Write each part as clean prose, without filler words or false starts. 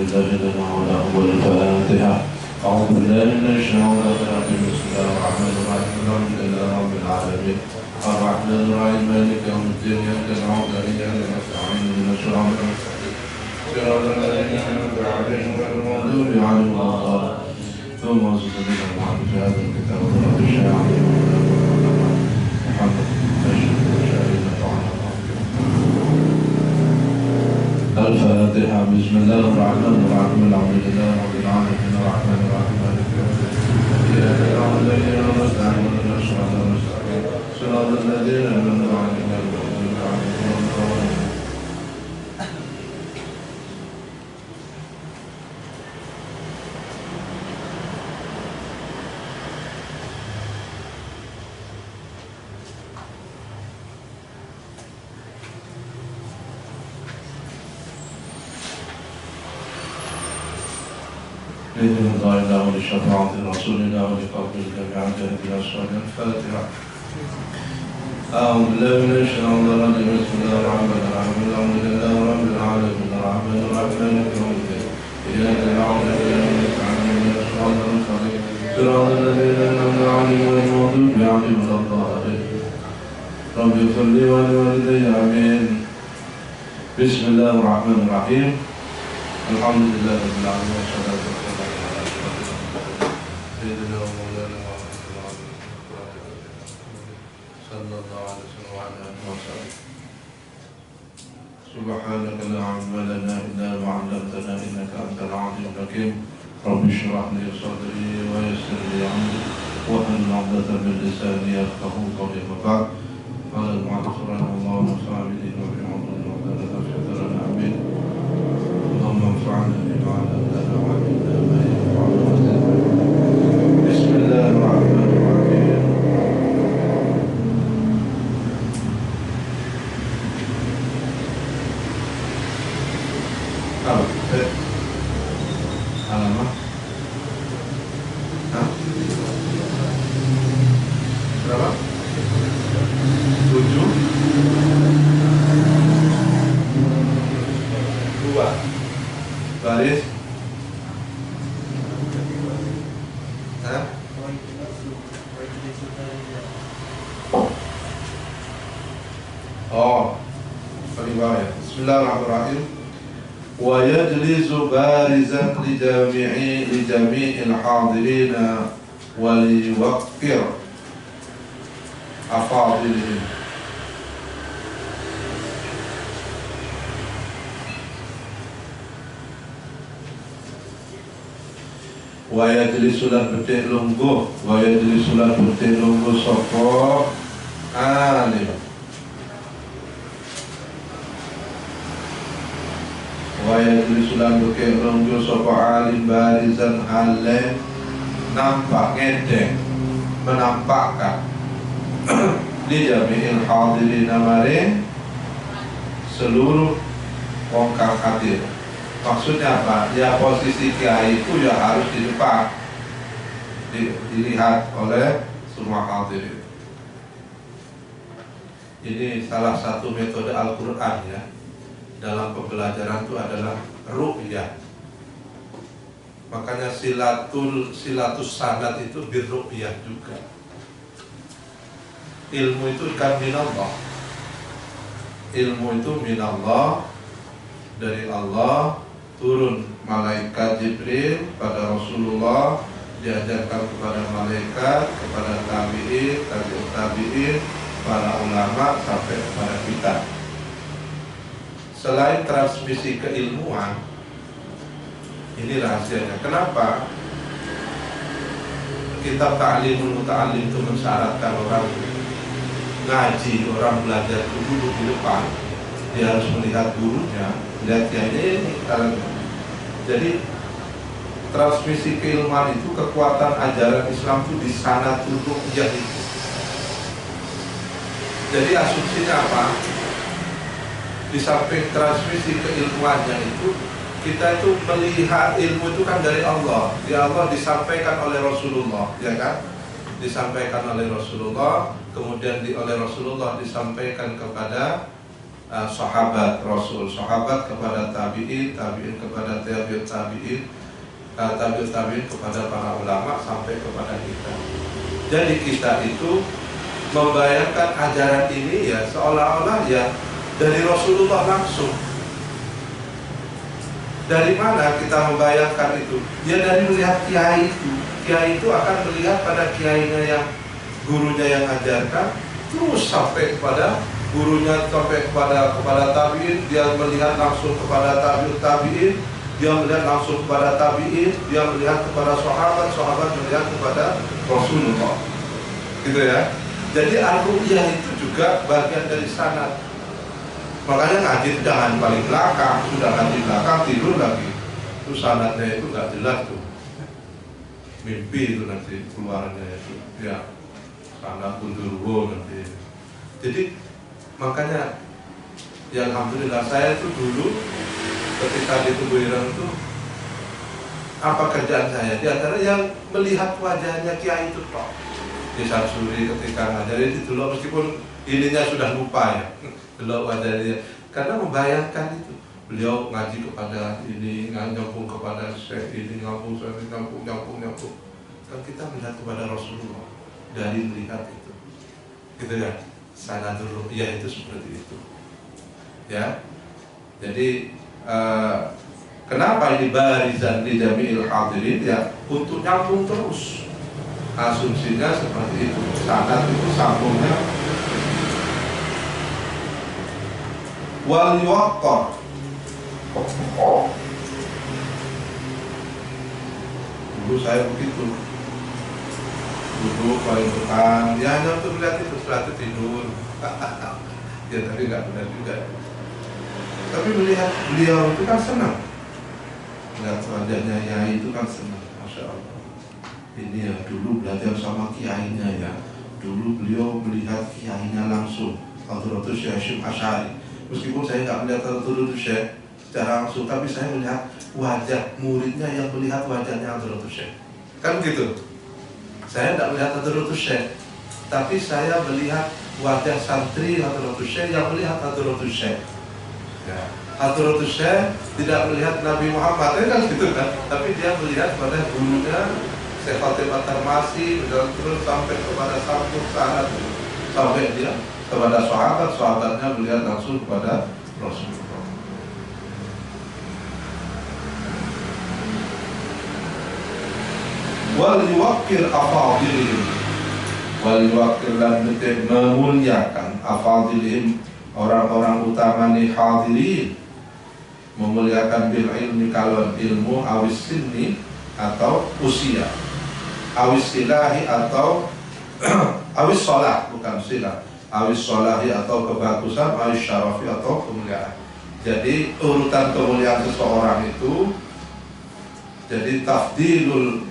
إله لنا وله الفاتحة. أعوذ بالله من الشيطان الرجيم. بسم الله الرحمن الرحيم. الحمد لله رب العالمين الرحمن الرحيم مالك يوم الدين إياك نعبد وإياك نستعين اهدنا الصراط المستقيم صراط الذين أنعمت عليهم غير المغضوب عليهم ولا الضالين. ثم أنزل بنا معك في هذا الكتاب ورب الشياطين محمد الفاتحة. بسم الله الرحمن الرحيم الحمد لله رب العالمين الرحمن الرحيم مالك يوم الدين إياك نعبد وإياك نستعين اهدنا الصراط المستقيم صراط الذين أنعمت عليهم غير المغضوب عليهم ولا الضالين. بإذن الله ولشفاعة رسولنا ولقبول الجميع جهدنا الصالح. الفاتحة. أعوذ بالله من الشيطان الرجيم. بسم الله الرحمن الرحيم الحمد لله رب العالمين الرحمن الرحيم مالك يوم الدين إياك نعبد وإياك نستعين اهدنا الصراط المستقيم صراط الذين أنعمت عليهم غير المغضوب عليهم ولا الضالين. رب اغفر لي ولوالدي آمين. بسم الله الرحمن الرحيم الحمد لله رب العالمين والصلاة والسلام على أشرف المرسلين سيدنا ومولانا محمد صلى الله عليه وسلم وعلى آله وصحبه. سبحانك لا علم لنا إلا ما علمتنا إنك أنت العليم الحكيم. رب اشرح لي صدري ويسر لي أمري واحلل عقدة من لساني يفقهوا قولي. وبعد قال المؤلف رحمه الله ونفعنا به وفي علومه وبارك في ذرنا آمين. اللهم انفعنا بما علمتنا وعلمنا ما ينفعنا وزدنا. بسم الله الرحمن الرحيم. Alamat? Hah? Berapa? 7 2 baris. Hah? Oh, paling bawah ya. Bismillahirrahmanirrahim. Wa yajlisu barizan li jami'il hadirina wa li waqqir afadilihim. Wa yajlisulan betik lungguh, wa yajlisulan betik lungguh sapa alim. Wa yajlisulan betik lungguh sapa alim barizan hale nampak ngedeng menampakkan di jami'il hadirin maring seluruh wong kang hadir. Maksudnya apa? Ya posisi kiai itu ya harus di depan, dilihat oleh semua hadirin. Ini salah satu metode Al-Quran ya. Dalam pembelajaran itu adalah ru'yah. Makanya silatus sanad itu birru'yah juga. Ilmu itu kan minallah. Ilmu itu minallah, dari Allah. Turun malaikat Jibril pada Rasulullah, diajarkan kepada malaikat, kepada tabi'in, tabi'ut tabi'in, para ulama sampai kepada kita. Selain transmisi keilmuan, ini rahasianya. Kenapa kitab Ta'limul Muta'allim itu mensyaratkan orang ngaji, orang belajar itu duduk di depan. Dia harus melihat gurunya, lihat ini kalau. Jadi transmisi keilmuan itu, kekuatan ajaran Islam itu di sana tutup itu. Jadi asumsinya apa? Di samping transmisi keilmuannya itu, kita itu melihat ilmu itu kan dari Allah. Di Allah disampaikan oleh Rasulullah, ya kan? Disampaikan oleh Rasulullah, kemudian oleh Rasulullah disampaikan kepada sahabat Rasul, sahabat kepada tabi'in, tabi'in kepada tabi'ut tabi'in, tabi'ut tabi'in kepada para ulama sampai kepada kita. Jadi kita itu membayangkan ajaran ini ya seolah-olah ya dari Rasulullah langsung. Dari mana kita membayangkan itu? Ya dari melihat kiai itu. Kiai itu akan melihat pada kiainya yang gurunya yang ajarkan, terus sampai kepada gurunya, sampai kepada tabi'in, dia melihat langsung kepada tabi'ut tabi'in, dia melihat langsung kepada tabi'in, dia melihat kepada sahabat, sahabat melihat kepada Rasulullah. Gitu ya. Jadi al-ru'yah itu juga bagian dari sanad. Makanya ngaji itu jangan paling belakang, sudah ngaji belakang tidur lagi. Itu sanadnya itu nggak jelas tuh. Mimpi itu nanti keluarnya itu. Ya, sanad gundurwo nanti. Jadi makanya ya alhamdulillah saya itu dulu ketika di Tubuirang itu apa kerjaan saya? Di antara yang melihat wajahnya kiai itu toh. Di Samsuri ketika ngajarin itu loh, meskipun ininya sudah lupa ya, belum wajahnya, karena membayangkan itu beliau ngaji kepada ini, nyambung kepada syekh ini, nyambung kan kita melihat kepada Rasulullah dari melihat itu, gitu kan? Sanadul ru'yah itu seperti itu, ya. Jadi kenapa ini barizan di jami'il hadirin ya, untuk nyambung terus. Asumsinya seperti itu, sanad itu sambungnya. Wal yuwaqqar, dulu saya begitu, duduk paling depan, ya hanya untuk melihat itu, setelah itu tidur. Ya tapi nggak benar juga. Tapi melihat beliau itu kan senang, melihat wajahnya Yai itu kan senang, masya Allah. Ini ya dulu belajar sama kiainya ya. Dulu beliau melihat kiainya langsung, Hadratus Syekh Hasyim Asy'ari. Meskipun saya nggak melihat Hadratus Syekh secara langsung, tapi saya melihat wajah muridnya yang melihat wajahnya Hadratus Syekh. Kan gitu. Saya nggak melihat Hadratus Syekh, tapi saya melihat wajah santri Hadratus Syekh yang melihat Hadratus Syekh. Ya. Hadratus Syekh tidak melihat Nabi Muhammad, kan gitu kan? Tapi dia melihat pada gurunya Syekh Fatimah Tarmasi, terus sampai kepada Sabuk Sanad, sampai dia kepada sahabat, sahabatnya melihat langsung kepada Rasulullah. Wal yuwaqqir afadilihim, wal yuwaqqir lan memuliakan afadilihim, orang-orang utama nih hadirin, memuliakan bil ilmi kalau ilmu, awis sinni atau usia, awis silahi atau awis sholah, bukan silah, awis sholahi atau kebagusan, awis syarafi atau kemuliaan. Jadi urutan kemuliaan seseorang itu, jadi tafdilul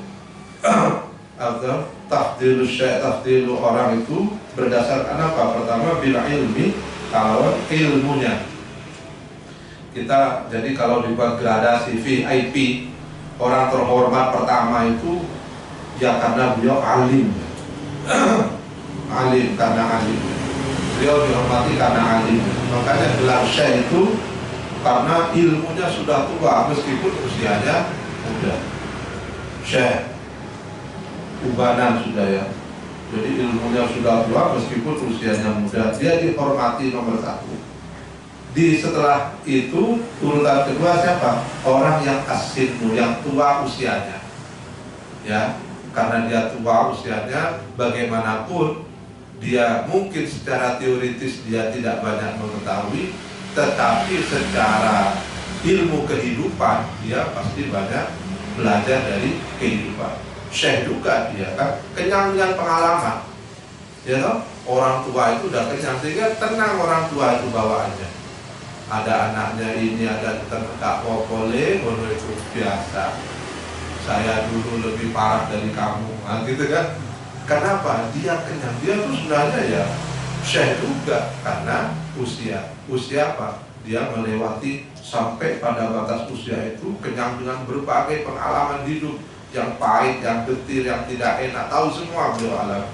atau tafdilul syekh, tafdilul orang itu berdasarkan apa? Pertama bil ilmi, kalau ilmunya. Kita jadi kalau dibuat gradasi VIP, orang terhormat pertama itu ya karena beliau alim. Alim, karena alim. Beliau dihormati karena alim. Makanya gelar syekh itu karena ilmunya sudah tua meskipun usianya muda. Syekh ubanan sudah ya. Jadi ilmunya sudah tua meskipun usianya muda, dia dihormati nomor satu. Di setelah itu urutan kedua siapa? Orang yang asinu, yang tua usianya. Ya, karena dia tua usianya, bagaimanapun dia mungkin secara teoritis dia tidak banyak mengetahui, tetapi secara ilmu kehidupan dia pasti banyak belajar dari kehidupan. Syekh juga dia kan kenyang dengan pengalaman, ya toh? Orang tua itu udah kenyang sehingga tenang orang tua itu bawaannya. Ada anaknya ini, ada tak boleh, itu biasa. Saya dulu lebih parah dari kamu, nah, gitu kan? Kenapa? Dia kenyang. Dia tuh sebenarnya ya syekh juga karena usia. Usia apa? Dia melewati sampai pada batas usia itu kenyang dengan berbagai pengalaman hidup, yang pahit, yang getir, yang tidak enak, tahu semua beliau alami.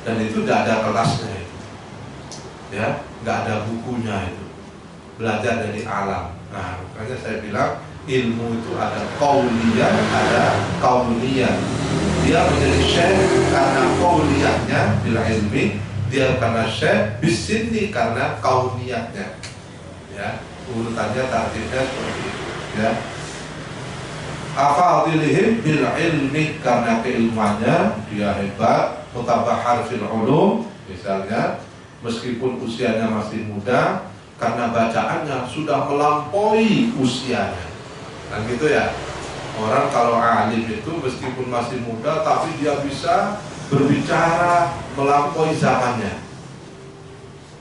Dan itu tidak ada kelasnya itu, ya, nggak ada bukunya itu. belajar dari alam. Nah, makanya saya bilang ilmu itu ada qauliyah, ada kauniyah. Dia menjadi syekh karena qauliyahnya bila ilmi, dia karena syekh bisinni karena kauniyahnya. Ya, urutannya tartibnya seperti itu. Ya. Afadilihim bil ilmi, karena keilmuannya dia hebat, mutabahar fil ulum, misalnya meskipun usianya masih muda, karena bacaannya sudah melampaui usianya. Kan gitu ya. Orang kalau alim itu meskipun masih muda tapi dia bisa berbicara melampaui zamannya.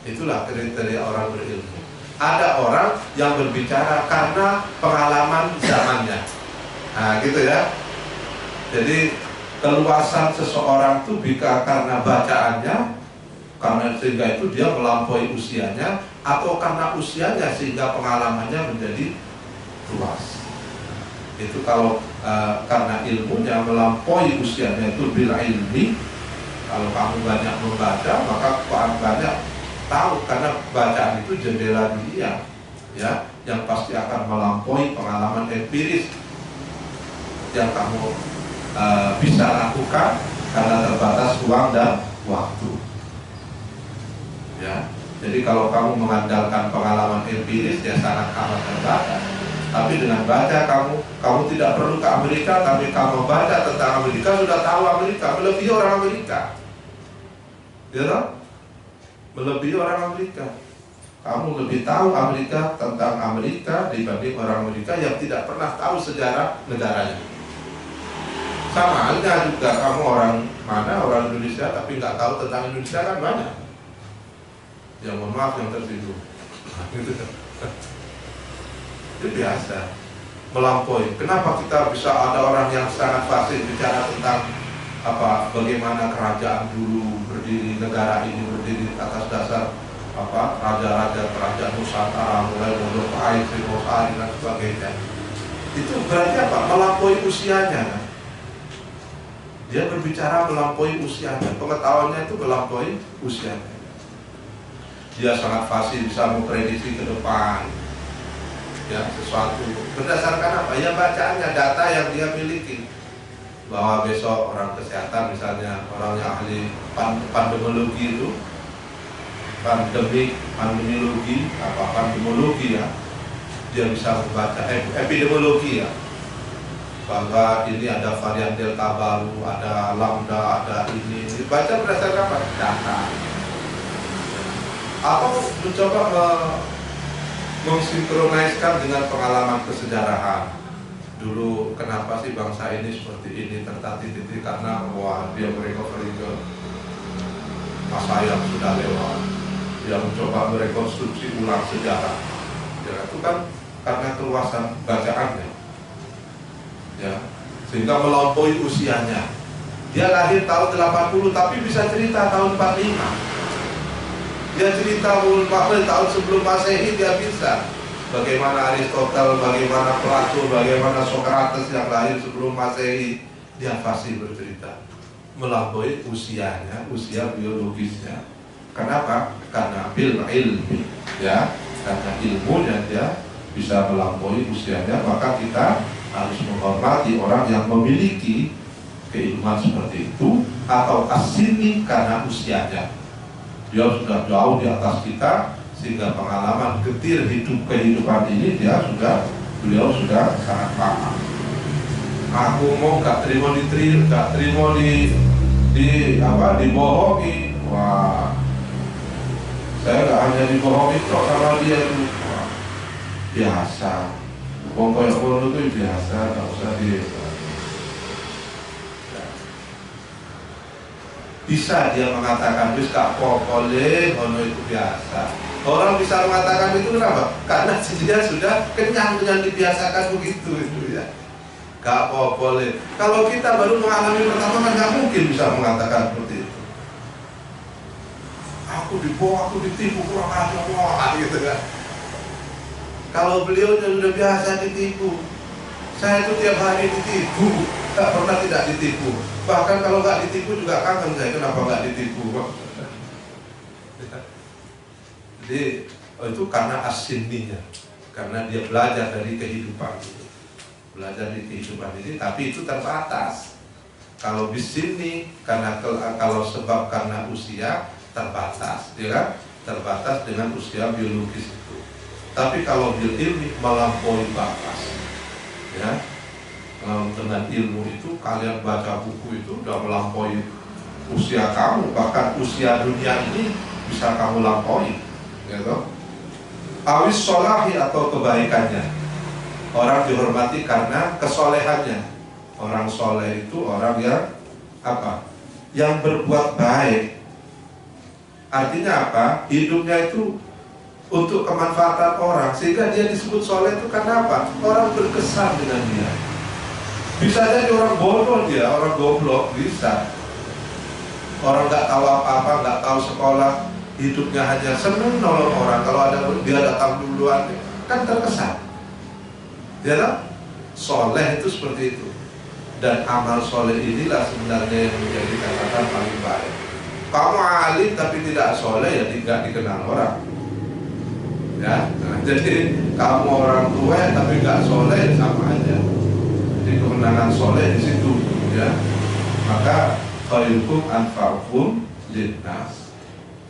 Itulah kriteria orang berilmu. Ada orang yang berbicara karena pengalaman zamannya. Nah gitu ya. Jadi keluasan seseorang itu bisa karena bacaannya, karena sehingga itu dia melampaui usianya, atau karena usianya sehingga pengalamannya menjadi luas. Itu kalau karena ilmunya melampaui usianya itu bil ilmi. Kalau kamu banyak membaca maka banyak tahu, karena bacaan itu jendela dunia, ya, yang pasti akan melampaui pengalaman empiris yang kamu bisa lakukan karena terbatas ruang dan waktu. Ya, jadi kalau kamu mengandalkan pengalaman empiris ya sangat amat terbatas. Tapi dengan baca kamu tidak perlu ke Amerika, tapi kamu baca tentang Amerika sudah tahu Amerika, melebihi orang Amerika. Ya toh? Melebihi orang Amerika. Kamu lebih tahu Amerika tentang Amerika dibanding orang Amerika yang tidak pernah tahu sejarah negaranya. Sama halnya juga kamu orang mana, orang Indonesia tapi nggak tahu tentang Indonesia kan banyak. Ya mohon maaf yang tersinggung. Itu biasa, melampaui. Kenapa kita bisa ada orang yang sangat fasih bicara tentang bagaimana kerajaan dulu berdiri, negara ini berdiri atas dasar raja-raja kerajaan Nusantara mulai Mojopahit, Singosari dan sebagainya. Itu berarti apa? Melampaui usianya kan? Dia berbicara melampaui usianya, pengetahuannya itu melampaui usianya. Dia sangat fasih bisa memprediksi ke depan, ya, sesuatu berdasarkan apa? Ya bacaannya, data yang dia miliki. Bahwa besok orang kesehatan misalnya, orang yang ahli pandemiologi itu, pandemiologi ya, dia bisa membaca epidemiologi ya, bahwa ini ada varian delta baru, ada lambda, ada ini baca berdasarkan apa? Data. Atau mencoba mensinkroniskan dengan pengalaman kesejarahan. Dulu kenapa sih bangsa ini seperti ini, tertatih-titih karena wah dia merecovery ke masa yang sudah lewat. Dia mencoba merekonstruksi ulang sejarah. Ya itu kan karena keluasan bacaannya. Ya, sehingga melampaui usianya. Dia lahir tahun 80 tapi bisa cerita tahun 45. Dia cerita tahun sebelum Masehi dia bisa. Bagaimana Aristoteles, bagaimana Plato, bagaimana Socrates yang lahir sebelum Masehi, dia pasti bercerita. Melampaui usianya, usia biologisnya. Kenapa? Karena bil ilmi, ya, karena ilmunya dia bisa melampaui usianya, maka kita harus menghormati orang yang memiliki keilmuan seperti itu, atau asini karena usianya. Dia sudah jauh di atas kita, sehingga pengalaman getir kehidupan ini beliau sudah sangat paham. Aku mau nggak terima dibohongi. Wah, saya nggak hanya dibohongi kok sama dia itu. Wah, biasa. Pokoknya itu biasa, nggak usah di. Bisa dia mengatakan wis gak boleh, ono itu biasa. Orang bisa mengatakan itu kenapa? Karena dia sudah kenyang dengan dibiasakan begitu itu ya. Gak boleh. Kalau kita baru mengalami pertama kan gak mungkin bisa mengatakan seperti itu. Aku dibohong, aku ditipu, kurang ajar, wah gitu kan. Kalau beliau sudah biasa ditipu, saya itu tiap hari ditipu, gak pernah tidak ditipu. Bahkan kalau nggak ditipu juga kangen saya, kenapa nggak ditipu? Jadi itu karena as-sinninya, karena dia belajar dari kehidupan itu. Belajar di kehidupan ini, tapi itu terbatas. Kalau bisinni karena kalau sebab karena usia terbatas, ya kan? Terbatas dengan usia biologis itu. Tapi kalau bil ilmi melampaui batas, ya. Kalau dengan ilmu itu kalian baca buku itu udah melampaui usia kamu, bahkan usia dunia ini bisa kamu lampaui, gitu. Awis sholahi atau kebaikannya. Orang dihormati karena kesolehannya. Orang soleh itu orang yang apa? Yang berbuat baik. Artinya apa? Hidupnya itu untuk kemanfaatan orang, sehingga dia disebut soleh itu karena apa? Orang berkesan dengan dia. Bisa jadi orang bodoh dia, orang goblok, bisa. Orang nggak tahu apa-apa, nggak tahu sekolah, hidupnya hanya seneng nolong orang. Kalau ada dia datang duluan, kan terkesan. Ya kan? Soleh itu seperti itu. Dan amal soleh inilah sebenarnya yang menjadi catatan paling baik. Kamu alim tapi tidak soleh, ya tidak dikenal orang. Ya, nah, jadi kamu orang tua tapi nggak soleh, sama aja. Jadi kemenangan soleh di situ, ya. Maka khairukum anfa'ukum linnas,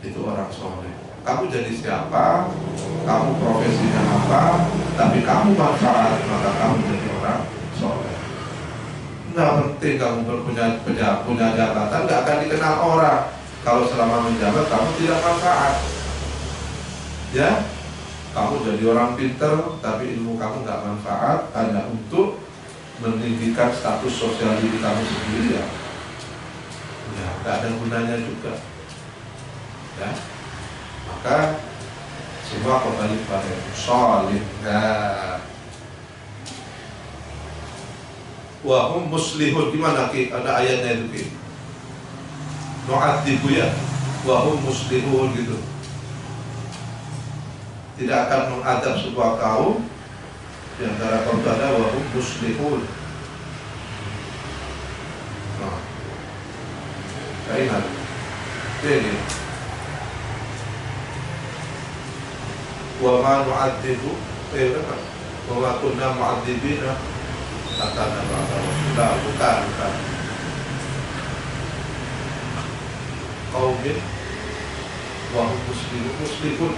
itu orang soleh. Kamu jadi siapa, kamu profesinya apa, tapi kamu manfaat, maka kamu jadi orang soleh. Nggak penting kamu punya jabatan, nggak akan dikenal orang. Kalau selama menjabat kamu tidak manfaat, ya. Kamu jadi orang pinter, tapi ilmu kamu nggak manfaat, hanya untuk meninggikan status sosial diri kamu sendiri, ya. Ya, nggak ada gunanya juga, ya. Maka semua kembali pada soleh. Wahum muslihun, gimana Ki? Ada ayatnya itu Ki. Nu'adzibu ya. Wahum muslihun gitu. Tidak akan mengadab sebuah kaum di antara kaum itu ada wahum muslihun. Nah, saya ingat. Ini. Wa ma nu'adzibu, wa ma kunna mu'adzibina kata Nabi Rasulullah, bukan. Qaumin wa hum muslimun.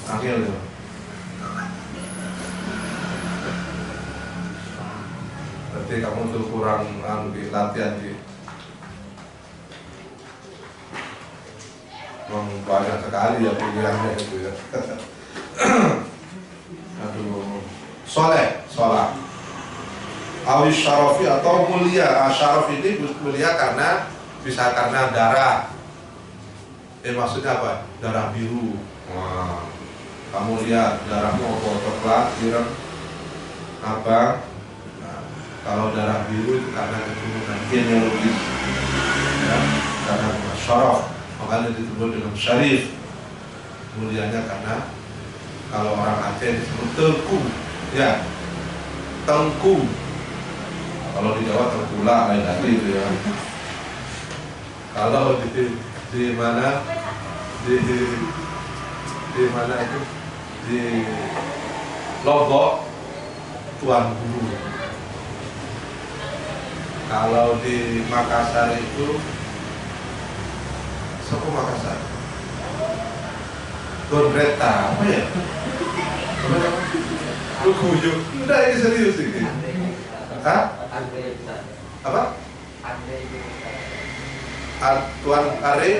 Akhirnya. Berarti kamu tuh kurang latihan di. Banyak sekali ya pikirannya itu ya. Aduh, soleh, sholat. Awis syarafi atau mulia. Syaraf ini mulia karena bisa karena darah. Maksudnya apa? Darah biru. Wah, kamu lihat darahmu coklat, biru, apa? Nah, kalau darah biru itu karena keturunan genealogis, ya, karena syaraf. Makanya disebut dengan syarif. Mulianya karena kalau orang Aceh disebut tengku, ya, tengku. Kalau di Jawa tengkulak lain lagi itu ya. Kalau di mana di mana itu di Lombok tuan guru. Kalau di Makassar itu Sopo Makassar, Gondreta, apa ya? Lu gujuk, udah ini serius ini. Hah? Apa? Tuan Are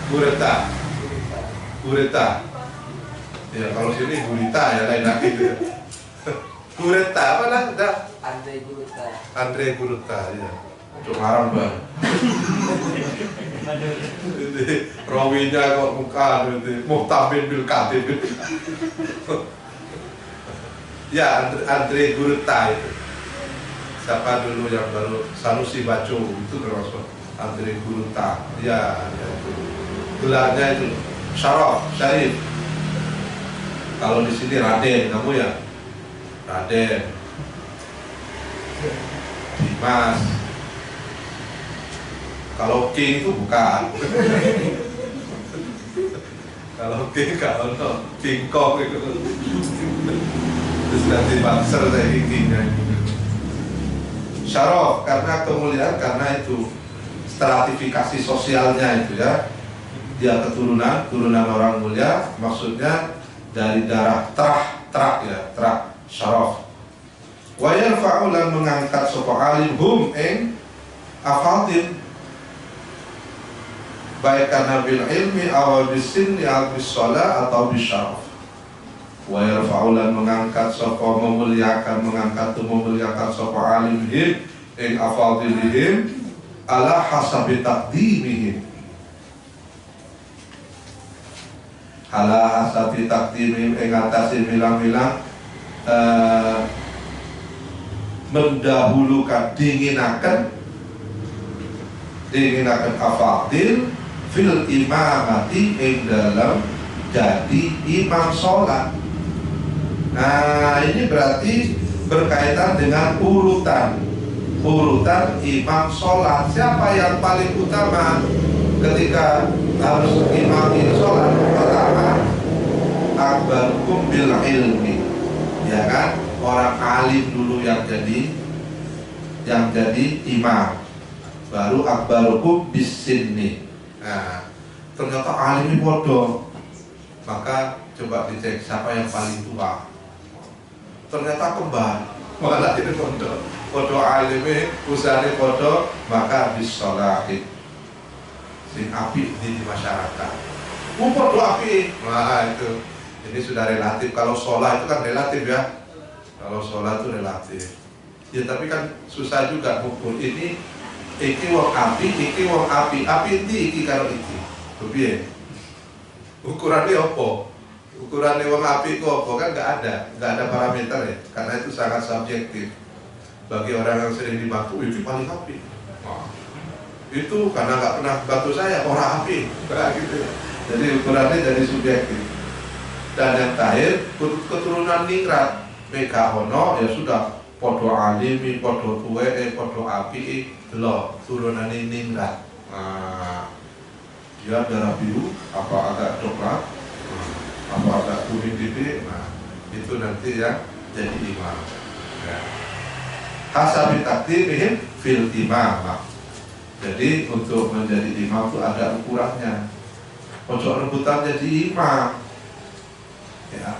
Gureta. Ya kalau sini Gurita ya lain lagi gitu. Gureta apa lah? Andre Gureta ya. Cuk ngarang banget. Rawinya kok muka gitu. Muhtamin bil Katib. Ya Andre Gureta itu. Siapa dulu yang baru Sanusi Baco itu termasuk Andre Gureta. Ya itu. Gelarnya itu Syaraf, Syarif. Kalau di sini Raden, kamu ya Raden, Dimas. Kalau King itu bukan. Kalau king kalau no King Kong itu terus nanti bangser dari kingnya. Syaraf karena kemuliaan, karena itu stratifikasi sosialnya itu ya. Dia keturunan orang mulia, maksudnya dari darah terah ya, terah syaraf. Wa yarfa'u lan mengangkat sapa alim hum ing afadil, baik karena bil ilmi aw bisinni aw bisalah atau bisyaraf. Wa yarfa'u lan mengangkat sapa memuliakan sapa alim him ing afadilihim ala hasabi taqdimihim, ala hasabi taqdimihim ing atase milang-milang mendahulukan dinginakan afadil fil imamati ing dalam jadi imam sholat. Nah ini berarti berkaitan dengan urutan imam sholat. Siapa yang paling utama ketika harus imami sholat? Pertama, akbarukum bil ilmi, ya kan? Orang alim dulu yang jadi imam, baru akbarukum bisinni. Nah, ternyata alim bodoh, maka coba dicek siapa yang paling tua. Ternyata kembar, malah ini bodoh alime usane bodoh, maka bisolahin sing api di masyarakat. Bodoh api, nah itu ini sudah relatif. Kalau sholat itu kan relatif ya. Kalau sholat itu relatif. Ya tapi kan susah juga ukur ini. Iki wong api, api iki karo iki. Kepiye? Ukurannya apa? Ukurannya wong api ku apa? Kan nggak ada parameter ya. Karena itu sangat subjektif. Bagi orang yang sering dibantu, itu paling api. Nah, itu karena nggak pernah bantu saya, orang api. Nah, gitu. Jadi ukurannya jadi subjektif. Dan yang terakhir, keturunan ningrat. Mega ono ya sudah podo alimi, podo tuwe, podo api, lo turunan ningrat. Nah, dia darah biru, apa agak coklat, apa agak kuning titik. Nah, itu nanti yang jadi imam. Ya. Hasabi takdirihim fil imamah. Jadi untuk menjadi imam itu ada ukurannya. Ojo rebutan jadi imam. Ya.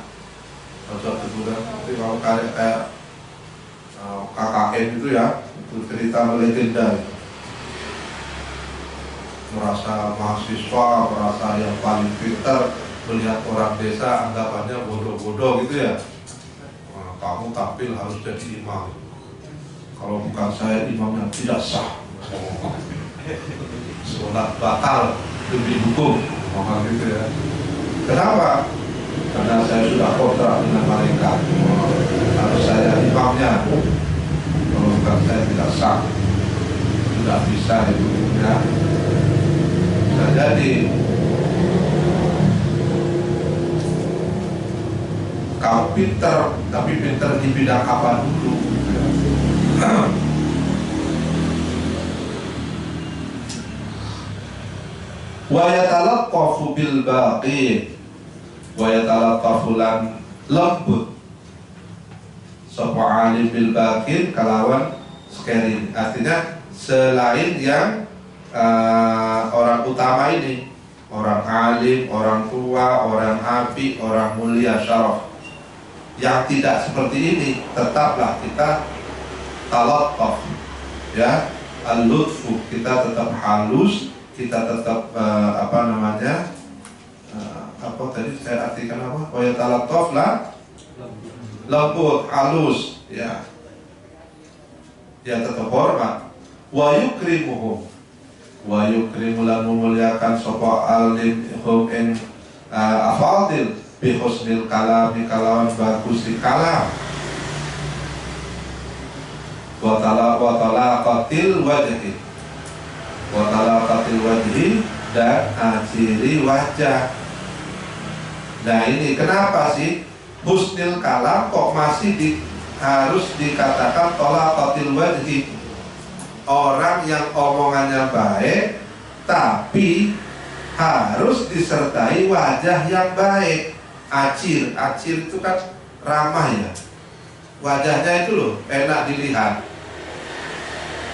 Ojo rebutan nanti kalau kayak KKN itu ya, itu cerita legenda. Merasa mahasiswa, merasa yang paling pintar, melihat orang desa anggapannya bodoh-bodoh gitu ya. Nah, kamu tampil harus jadi imam. Kalau bukan saya imamnya tidak sah. Sholat batal demi hukum, ngomong gitu ya. Kenapa? Karena saya sudah kontrak dengan mereka. Harus saya imamnya. Kalau bukan saya tidak sah. Tidak bisa itu ya. Bisa jadi kau pintar, tapi pintar di bidang apa dulu? Wa yatalaqqafu bil baqi wa yatalaqqafu lan lembut sapa alim bil baqi kalawan sekering. Artinya selain yang orang utama ini, orang alim, orang tua, orang api, orang mulia syaraf, yang tidak seperti ini, tetaplah kita talaqqaf ya, al-lutfu, kita tetap halus, kita tetap apa tadi saya artikan apa? Wa yatalaqqaf lah lembut, halus ya. Ya tetap hormat. Wa yukrimuhum, wa yukrimu lan memuliakan sapa alim hum in afadil bi husnil kalami kalawan bagus kalam. Wa talaqatil wajhi, wa talaqatil wajhi, dan ciri wajah. Nah ini kenapa sih husnil kalam kok masih harus dikatakan talaqatil wajhi? Orang yang omongannya baik tapi harus disertai wajah yang baik. Acir itu kan ramah ya, wajahnya itu loh enak dilihat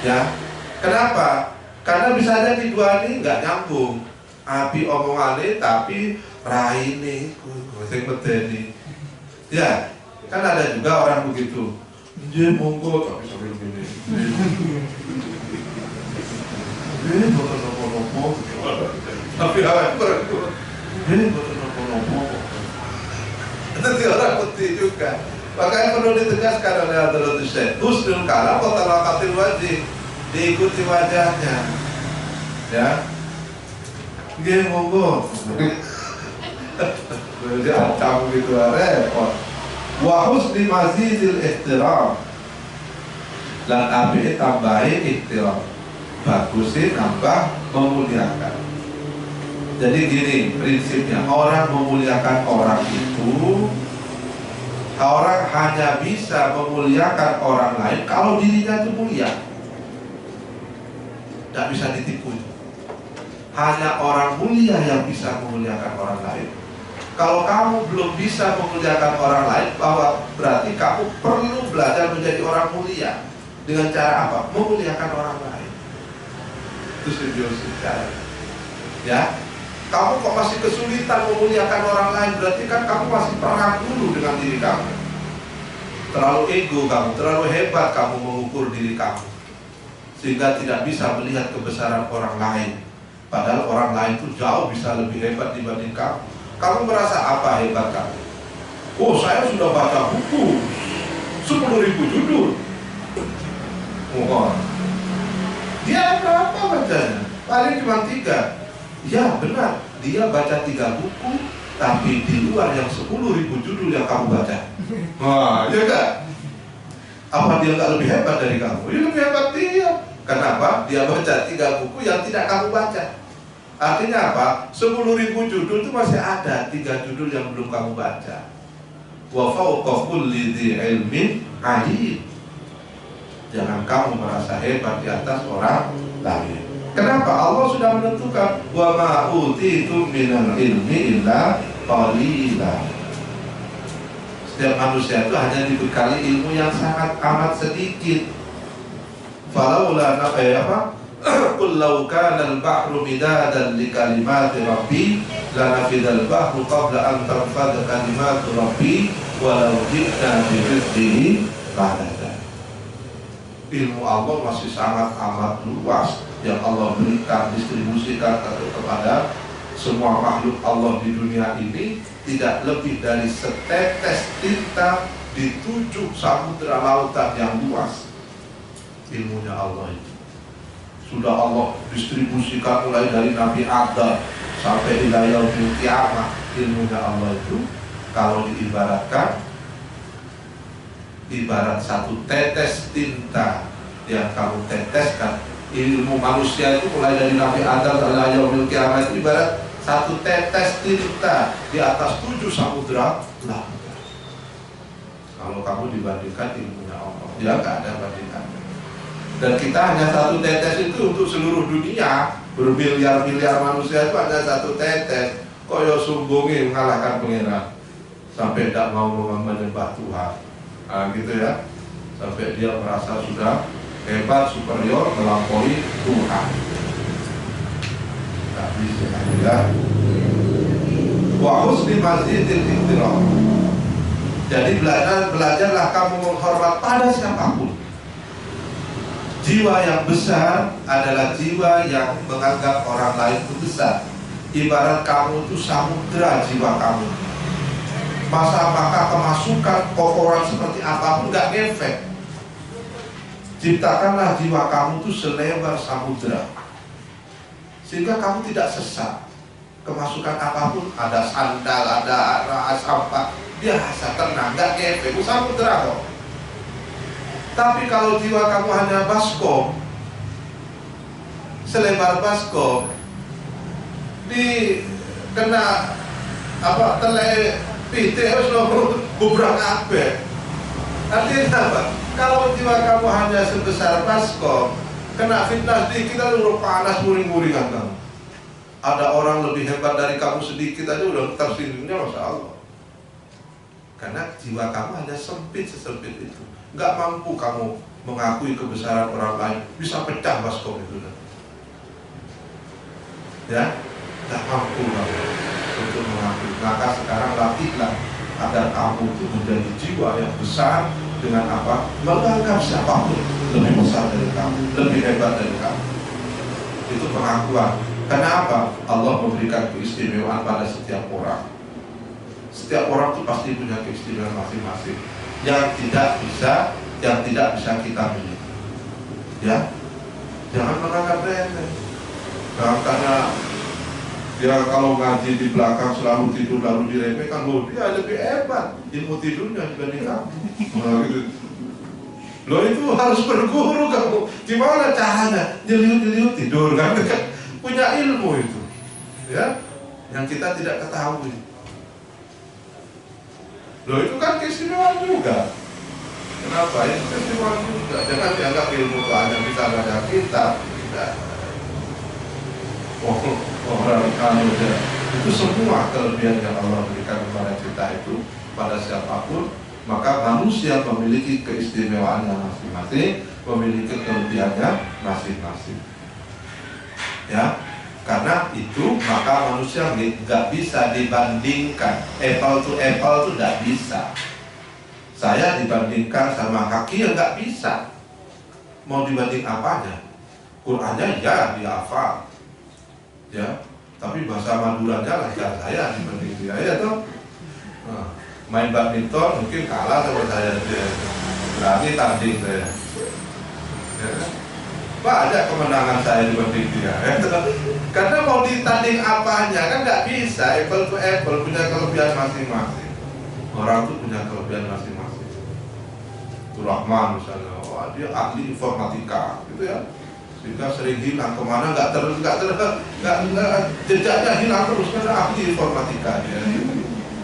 ya. Kenapa? Karena bisa jadi dua ini nggak nyambung, api omongannya tapi raine sing medeni ya. Kan ada juga orang begitu, dia monggo tapi sambil gini boten nopo-nopo tapi awak berdua boten nopo-nopo. Itu orang putih juga. Makanya perlu ditegaskan oleh Abdul Syekh, husnul kalam wa talaqatil wajh, diikuti wajahnya ya. Nggih monggo. Jadi acam gitu repot. Wa husni mazidil ihtiram, lan api tambahin ihtiram, bagusin nambah memuliakan. Jadi gini prinsipnya, orang memuliakan orang itu, orang hanya bisa memuliakan orang lain kalau dirinya itu mulia. Tidak bisa ditipu. Hanya orang mulia yang bisa memuliakan orang lain. Kalau kamu belum bisa memuliakan orang lain, bahwa berarti kamu perlu belajar menjadi orang mulia. Dengan cara apa? Memuliakan orang lain. Itu simbiosis ya. Kamu kok masih kesulitan memuliakan orang lain, berarti kan kamu masih perang dulu dengan diri kamu. Terlalu ego kamu, terlalu hebat kamu mengukur diri kamu, sehingga tidak bisa melihat kebesaran orang lain. Padahal orang lain itu jauh bisa lebih hebat dibanding kamu. Kamu merasa apa hebat kamu? Oh, saya sudah baca buku 10.000 judul. Oh, dia berapa bacanya? Paling cuma 3. Ya benar, dia baca 3 buku, tapi di luar yang 10.000 judul yang kamu baca. Wah, ya kan? Apa dia nggak lebih hebat dari kamu? Ya lebih hebat dia. Kenapa? Dia baca 3 buku yang tidak kamu baca. Artinya apa? 10.000 judul itu masih ada 3 judul yang belum kamu baca. Wa fawqa kulli dzi ilmin alim. Jangan kamu merasa hebat di atas orang lain. Kenapa? Allah sudah menentukan wa ma utitu minal ilmi illa qalila. Setiap manusia itu hanya dibekali ilmu yang sangat amat sedikit. Falaula qul law kana al-bahru midadan li kalimati rabbi lanafidal bahru qabla an tanfada kalimatu rabbi walau ji'na bi mithlihi madada. Ilmu Allah masih sangat amat luas yang Allah berikan, distribusikan kepada semua makhluk Allah di dunia ini, tidak lebih dari setetes tinta di 7 samudera lautan yang luas. Ilmunya Allah itu sudah Allah distribusikan mulai dari Nabi Adam sampai ila yaumil kiamah. Ilmunya Allah itu kalau diibaratkan, ibarat satu tetes tinta yang kamu teteskan. Ilmu manusia itu mulai dari Nabi Adam ila yaumil kiamah itu ibarat satu tetes tinta di atas 7 samudera lautan. Kalau kamu dibandingkan ilmunya Allah, ya nggak ada bandingannya. Dan kita hanya satu tetes itu untuk seluruh dunia, bermiliar-miliar manusia itu hanya satu tetes. Koyo sumbungi mengalahkan pangeran sampai tidak mau menyembah Tuhan. Nah, gitu ya. Sampai dia merasa sudah hebat, superior, melampaui Tuhan. Tak bisa ya. Wa husni mazidil ihtiram. Jadi belajarlah kamu menghormat pada siapapun. Jiwa yang besar adalah jiwa yang menganggap orang lain itu besar. Ibarat kamu itu samudera jiwa kamu. Maka kemasukan kotoran seperti apapun gak ngefek. Ciptakanlah jiwa kamu itu selebar samudera, sehingga kamu tidak sesat. Kemasukan apapun, ada sandal, ada sampah, biasa, tenang, gak ngefek. Itu samudera kok. Tapi kalau jiwa kamu hanya baskom, selebar baskom, di kena telai pite harus bubrak abe. Artinya apa? Kalau jiwa kamu hanya sebesar baskom, kena fitnah sedikit lalu panas muring-muringan kamu. Ada orang lebih hebat dari kamu sedikit aja udah tersinggungnya, Masya Allah. Karena jiwa kamu hanya sempit sesempit itu. Nggak mampu kamu mengakui kebesaran orang lain, bisa pecah baskom itu. Ya, nggak mampu kamu untuk mengakui. Maka sekarang latihlah agar kamu itu menjadi jiwa yang besar dengan apa? Menganggap siapapun lebih besar dari kamu, lebih hebat dari kamu. Itu pengakuan. Kenapa? Allah memberikan keistimewaan pada setiap orang. Setiap orang itu pasti punya keistimewaan masing-masing yang tidak bisa kita miliki. Ya, jangan menganggap remeh. Karena dia kalau ngaji di belakang selalu tidur lalu diremehkan, loh dia lebih hebat ilmu tidurnya dibanding kamu. Loh itu harus berguru kamu. Gimana caranya? Nyeliut tidur kan? Punya ilmu itu, ya, yang kita tidak ketahui. Loh itu kan keistimewaan juga. Kenapa? Itu keistimewaan juga. Jangan dianggap ilmu itu hanya bisa baca kitab. Tidak. Orang ya. Itu semua kelebihan yang Allah berikan kepada kita itu pada siapapun. Maka manusia memiliki keistimewaannya masing-masing, memiliki kelebihannya masing-masing. Ya, karena itu maka manusia nggak bisa dibandingkan. Apple to apple itu nggak bisa. Saya dibandingkan sama Haki ya nggak bisa. Mau dibanding apanya? Qurannya ya dihafal, ya. Tapi bahasa Maduranya lancar saya dibanding dia, ya toh. Nah, main badminton mungkin kalah sama saya dia. Berarti tanding saya. Ya. Banyak kemenangan saya dibanding dia, ya. Karena mau ditanding apanya kan nggak bisa. Apple to apple punya kelebihan masing-masing. Orang tuh punya kelebihan masing-masing. Rahman misalnya, wah dia ahli informatika, gitu ya. Sehingga sering hilang kemana nggak jejaknya hilang terus karena ahli informatika dia,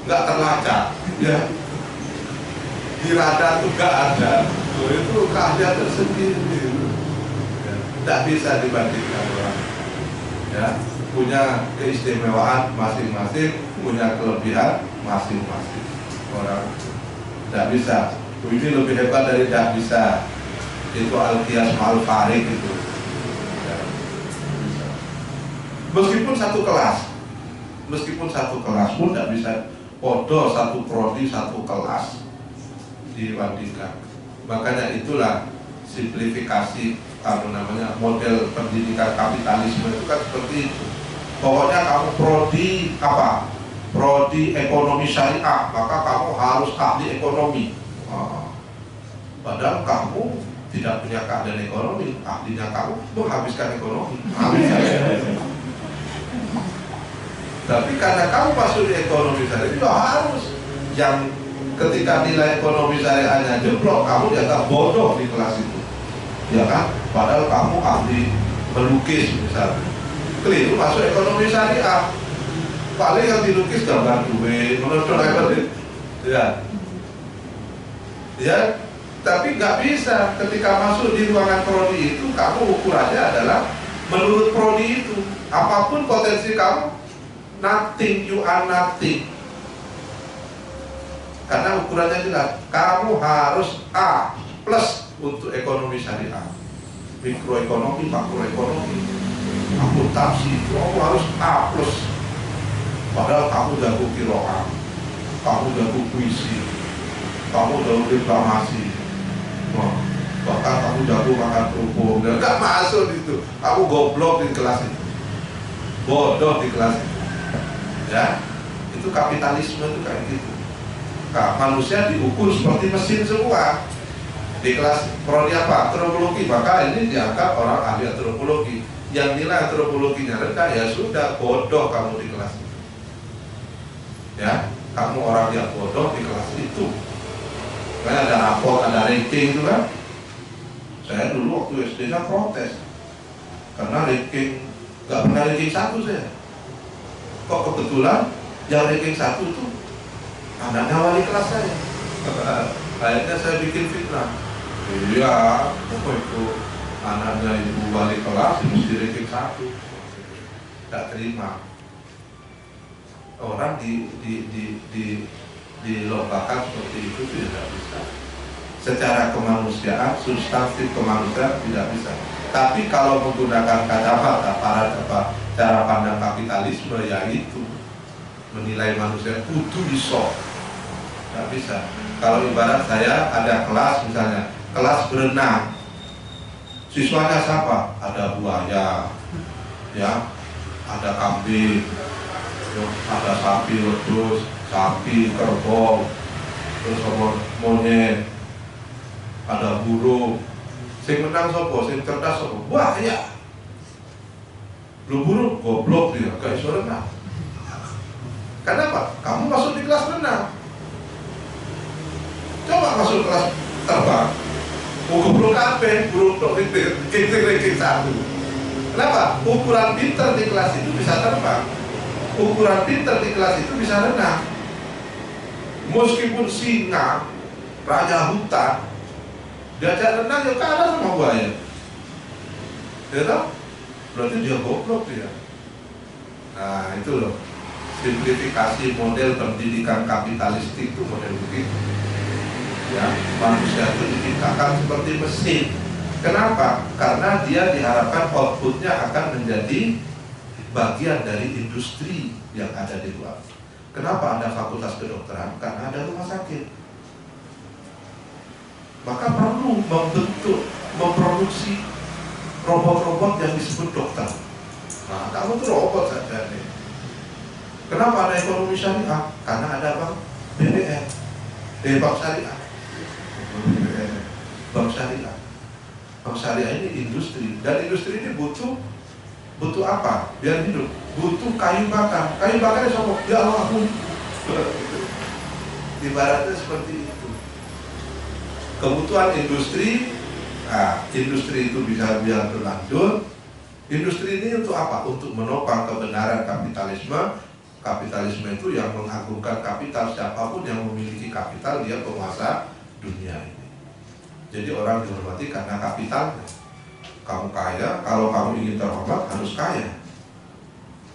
nggak terlacak, ya. Di radar tuh nggak ada. Tuh, itu keahlian tersendiri. Tidak bisa dibandingkan orang, ya, punya keistimewaan masing-masing, punya kelebihan masing-masing orang. Tidak bisa, ini lebih hebat dari tidak bisa. Itu al-qiyas ma'al farik itu, ya, bisa. Meskipun satu kelas pun tidak bisa. Podo satu prodi satu kelas dibandingkan. Makanya itulah simplifikasi model pendidikan kapitalisme itu kan seperti itu. Pokoknya kamu prodi apa? Prodi ekonomi syariah, maka kamu harus ahli ekonomi. Padahal kamu tidak punya keahlian ekonomi, ahlinya kamu menghabiskan ekonomi. Tapi karena kamu masuk di ekonomi syariah itu harus, yang ketika nilai ekonomi syariahnya jeblok, kamu dianggap bodoh di kelas itu. Ya kan? Padahal kamu ahli melukis misalnya, keliru masuk ekonomi syariah, paling yang dilukis gambar duit, ya, tapi nggak bisa. Ketika masuk di ruangan prodi itu, kamu ukurannya adalah menurut prodi itu, apapun potensi kamu, nothing, you are nothing. Karena ukurannya jelas, kamu harus A plus untuk ekonomi syariah, mikroekonomi, makroekonomi, akuntansi, kamu harus A plus. Padahal kamu jago kiroah, kamu jago puisi, kamu jago deklamasi, bahkan kamu jago makan kerupuk, nggak masuk itu. Kamu goblok di kelas itu, bodoh di kelas itu, ya. Itu kapitalisme itu kayak gitu. Nah, manusia diukur seperti mesin semua. Di kelas prodi apa? Antropologi, maka ini dianggap orang ahli antropologi. Yang nilai antropologinya rendah, ya sudah, bodoh kamu di kelas itu. Ya, kamu orang yang bodoh di kelas itu. Karena ada rapor, ada ranking itu kan. Saya dulu waktu SD-nya protes karena ranking, nggak pernah ranking 1 saya. Kok kebetulan yang ranking 1 itu anaknya wali kelas saya. Akhirnya saya bikin fitnah. Iya, itu anaknya ibu wali kelas mesti ranking 1. tidak terima. Orang dilombakan seperti itu tidak bisa. Secara kemanusiaan, substantif kemanusiaan tidak bisa. Tapi kalau menggunakan kacamata cara pandang kapitalisme, yaitu menilai manusia kudu iso, tidak bisa. Kalau ibarat saya ada kelas, misalnya kelas berenang, siswanya siapa? Ada buaya, ya, ada kambing, ada sapi wedhus, sapi, kerbau, terus monyet, ada burung. Sing menang sopo, sing cerdas sopo? Buaya. Lu burung, goblok dia, gak iso renang. Kenapa? Kamu masuk di kelas renang. Coba masuk kelas terbang. Goblok apa? Burung tok ranking 1. Kenapa? Ukuran pinter di kelas itu bisa terbang. Ukuran pinter di kelas itu bisa renang. Meskipun singa, raja hutan, diajak renang ya kalah sama buaya. Ya toh? Berarti dia goblok dia. Nah itu loh, simplifikasi model pendidikan kapitalistik itu model begitu. Ya, manusia itu diciptakan seperti mesin. Kenapa? Karena dia diharapkan outputnya akan menjadi bagian dari industri yang ada di luar. Kenapa ada fakultas kedokteran? Karena ada rumah sakit. Maka perlu memproduksi robot-robot yang disebut dokter. Nah, kamu tuh robot saja nih. Kenapa ada ekonomi syariah? Karena ada bank BBN, bank syariah. Bank syariah. Bank syariah ini industri, dan industri ini butuh apa? Biar hidup. Butuh kayu bakar. Kayu bakarnya sama. Ya Allah, ibaratnya seperti itu. Kebutuhan industri, industri itu bisa biar berlanjut. Industri ini untuk apa? Untuk menopang kebenaran kapitalisme. Kapitalisme itu yang mengagungkan kapital. Siapapun yang memiliki kapital, dia penguasa dunia ini. Jadi orang dihormati karena kapitalnya. Kamu kaya, kalau kamu ingin terhormat harus kaya.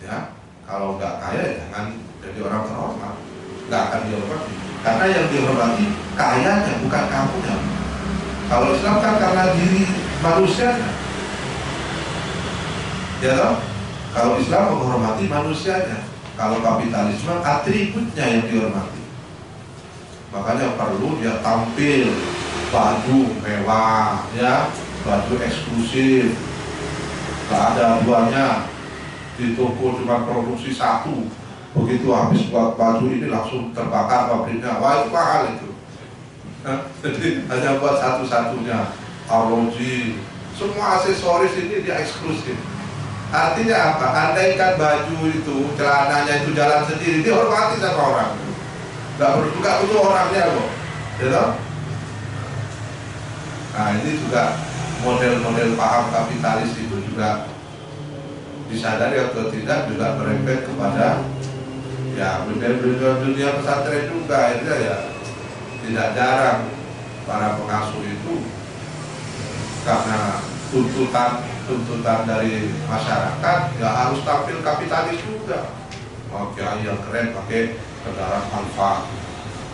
Ya, kalau nggak kaya jangan jadi orang terhormat. Nggak akan dihormati. Karena yang dihormati kayanya, bukan kamunya. Kalau Islam kan karena diri manusianya. Ya toh? Kalau Islam menghormati manusianya. Kalau kapitalisme atributnya yang dihormati. Makanya perlu dia tampil baju mewah, ya, baju eksklusif, gak ada duanya, di toko cuma produksi satu, begitu habis buat baju ini langsung terbakar pabriknya. Wah, itu mahal itu. Jadi hanya buat satu-satunya, ROG, semua aksesoris ini dia eksklusif. Artinya apa? Andaikan baju itu, celananya itu jalan sendiri, dihormati sama orang. Gak butuh orangnya kok, ya. Nah ini juga model-model paham kapitalis itu juga disadari atau tidak juga merembet kepada ya dunia pesantren juga. Itu ya tidak jarang para pengasuh itu karena tuntutan dari masyarakat ya harus tampil kapitalis juga. Mau kiai yang keren pakai kendaraan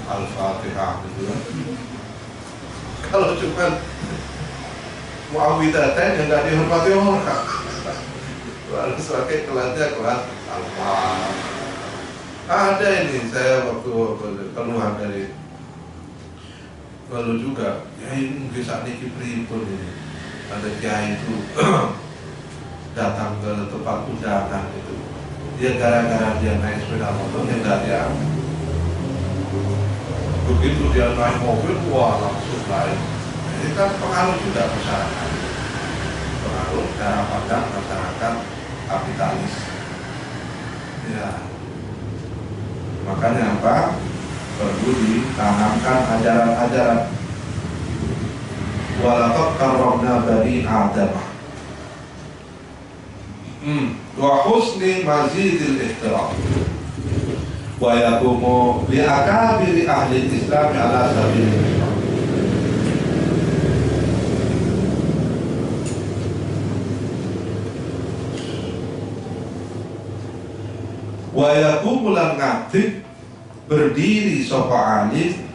Al-Fatihah gitu kan. Kalau cuma Muawwidhatain yang nggak dihormati orang, harus pakai kelasnya kelas Al-Fatihah. Ada ini saya waktu keluar dari lalu juga ya ini bisa niki pripun ini. Ada kiai itu datang ke tempat undangan itu. Dia gara-gara dia naik sepeda motor yang nggak dia. Begitu dia naik mobil, wah langsung lain. Ini kan pengaruh juga masyarakat. Pengaruh cara pandang masyarakat kapitalis. Ya. Makanya apa? Perlu ditanamkan ajaran-ajaran. Walaqad karramna bani Adam. Wa husni mazidil ihtiram. Wa yaqumu li akabiri ahli Islam ala sabilillah. Wa yaqumulan ngatib berdiri sapa alim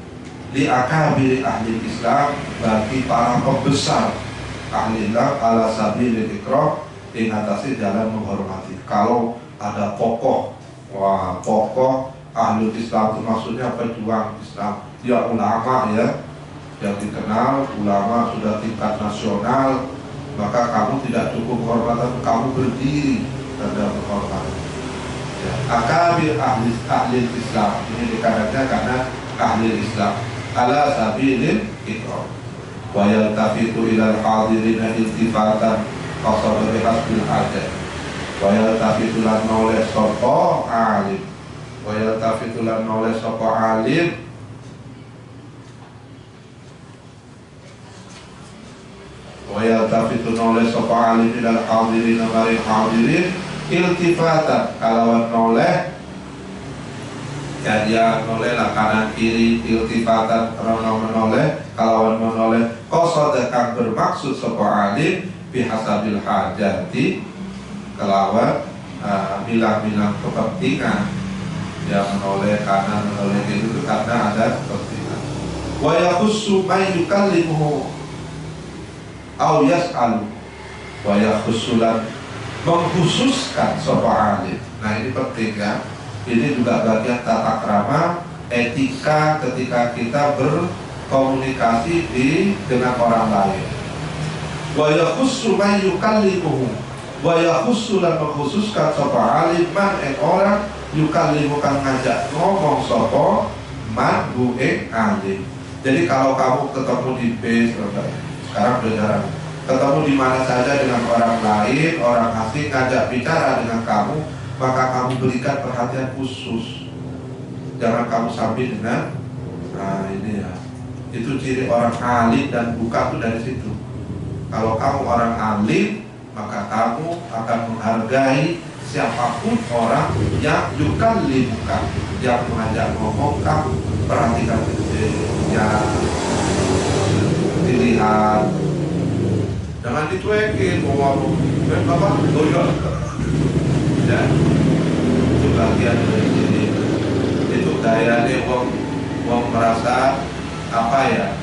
li akabiri ahli Islam bagi para pembesar ahli Islam ala sabilil ikram ing atase jalan menghormati. Kalau ada tokoh, wah tokoh ahli Islam itu maksudnya pejuang Islam, ya ulama ya, yang dikenal ulama sudah tingkat nasional, maka kamu tidak cukup kehormatan, kamu berdiri dan menghormati. Ya, akabir ahli Islam ini dikarenakan karena ahli Islam ala sabilil ikram wa yaltafitu ilal hadirina iltifatan qasada bihasbil hajat wa yaltafitu lan noleh sapa alim wa yaltafitu lan noleh sapa alim wa yaltafitu noleh sapa alim ilal hadirina mari hadirin iltifatan kalawan noleh ya dia noleh lah kanan kiri iltifatan karena menoleh kalawan menoleh qasada kang bermaksud sapa alim bihasabil hajati kelawan bilang-bilang kepentingan ya menoleh kanan menoleh kiri karena ada kepentingan wa yakhussu may yukallimuhu aw yas'alu wa yakhussulan mengkhususkan sapa alim. Nah ini penting ya. Ini juga bagian tata krama etika ketika kita berkomunikasi dengan orang lain. Wa yakhussu man yukallimuhu wa yakhussu lan mengkhususkan sapa alim man orang yukallimu kang ngajak ngomong sapa man bu alim. Jadi kalau kamu ketemu di base sekarang belajar ketemu di mana saja dengan orang lain, orang asing ngajak bicara dengan kamu, maka kamu berikan perhatian khusus. Jangan kamu sambil dengan ini ya. Itu ciri orang alim dan buka tuh dari situ. Kalau kamu orang alim, maka kamu akan menghargai siapapun orang yang yukallimuka, yang mengajak ngomong, kamu perhatikan ya, dilihat. Jangan dicuekin, mau apa? Goyok. Ya, itu bagian dari sini. Itu gayanya wong merasa apa ya?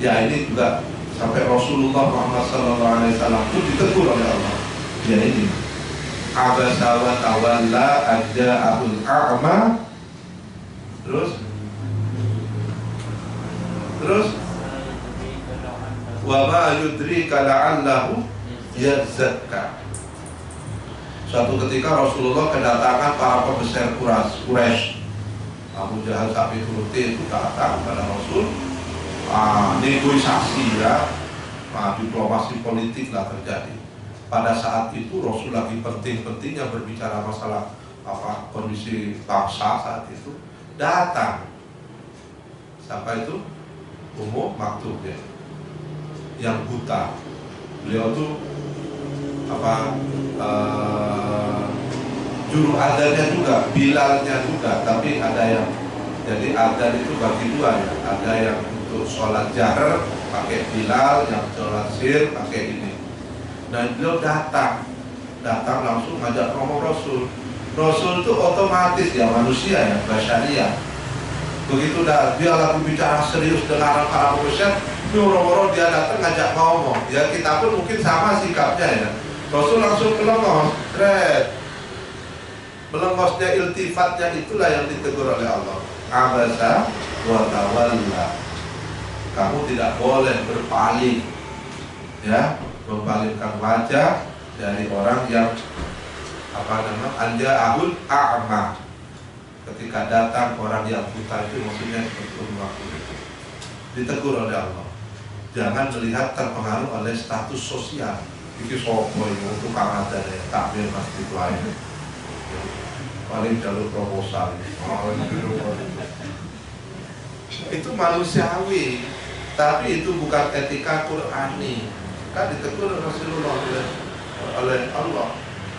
Ya ini juga sampai Rasulullah Muhammad SAW itu ditegur oleh Allah. Ya ini. Abasa wa tawalla aja'ahul a'ma. Terus wa ma yudrika la'allahu yazakka. Suatu ketika Rasulullah kedatangan para pembesar Quraisy. Abu Jahal Sabi Turuti itu datang pada Rasul, negosiasi ya, diplomasi politik lah terjadi. Pada saat itu Rasul lagi penting-pentingnya berbicara masalah kondisi bangsa saat itu. Datang siapa itu? Ummu Maktum ya, yang buta. Beliau tuh juru adanya juga, bilalnya juga, tapi ada yang jadi adan itu bagi dua ya, ada yang untuk sholat jahr pakai bilal, yang sholat sir pakai ini. Dan beliau datang langsung ngajak ngomong Rasul. Rasul itu otomatis ya manusia ya, basyariah. Begitu dia lagi bicara serius dengan para pembesar, nyuruh-nyuruh dia datang ngajak ngomong. Ya kita pun mungkin sama sikapnya ya. Rasul langsung melengos, melengosnya iltifatnya itulah yang ditegur oleh Allah. Abasa wa tawalla. Kamu tidak boleh berpaling, ya, membalingkan wajah dari orang yang anja'ahul a'ma. Ketika datang orang yang buta itu maksudnya seperti waktu itu ditegur oleh Allah. Jangan melihat terpengaruh oleh status sosial. Iki sopo itu tukang ada ya, tak bebas itu aja. Paling jalur proposal. Itu manusiawi, tapi itu bukan etika Qur'ani. Kan ditegur Rasulullah oleh Allah.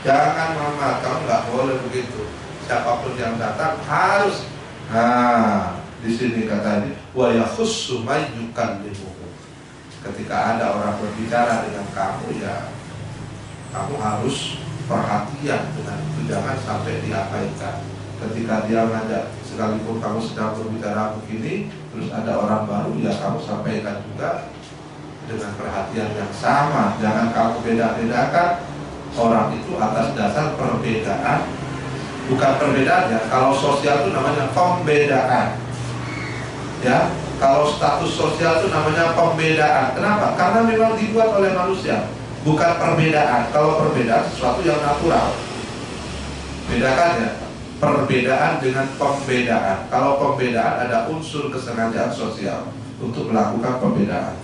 Jangan Muhammad, kamu nggak boleh begitu. Siapapun yang datang harus. Di sini katanya wa yakhussu may yukallimuhu. Ketika ada orang berbicara dengan kamu, ya kamu harus perhatian dengan itu, jangan sampai diabaikan. Ketika dia ngajak, sekalipun kamu sedang berbicara begini, terus ada orang baru, ya kamu sampaikan juga dengan perhatian yang sama. Jangan kamu beda-bedakan orang itu atas dasar perbedaan. Bukan perbedaan ya, kalau sosial itu namanya pembedaan. Ya, kalau status sosial itu namanya pembedaan. Kenapa? Karena memang dibuat oleh manusia, bukan perbedaan. Kalau perbedaan sesuatu yang natural. Bedakan ya, perbedaan dengan pembedaan. Kalau pembedaan ada unsur kesengajaan sosial untuk melakukan pembedaan.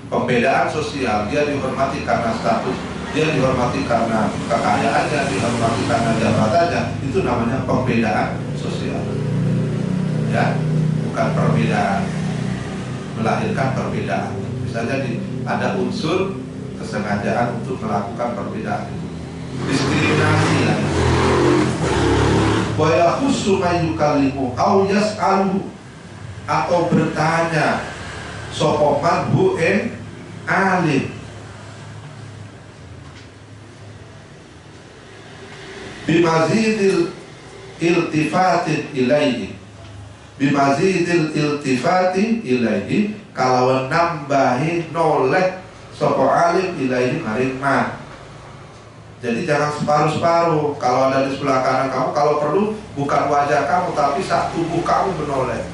Pembedaan sosial, dia dihormati karena status, dia dihormati karena kekayaannya, dihormati karena jabatannya, itu namanya pembedaan sosial. Ya, bukan perbedaan melahirkan perbedaan. Bisa jadi ada unsur kesengajaan untuk melakukan perbedaan itu. Diskriminasi ya. Wa yakhussu man yukallimu aw yas'alu, atau bertanya sapa man hu ing alim bimazidil iltifatin ilaihi, bimazidil iltifati ilaihi, kalau nambahi noleh sapa alim ilaihi maring man. Jadi jangan separuh-separuh. Kalau ada di sebelah kanan kamu, kalau perlu bukan wajah kamu, tapi sak tubuh kamu menoleh.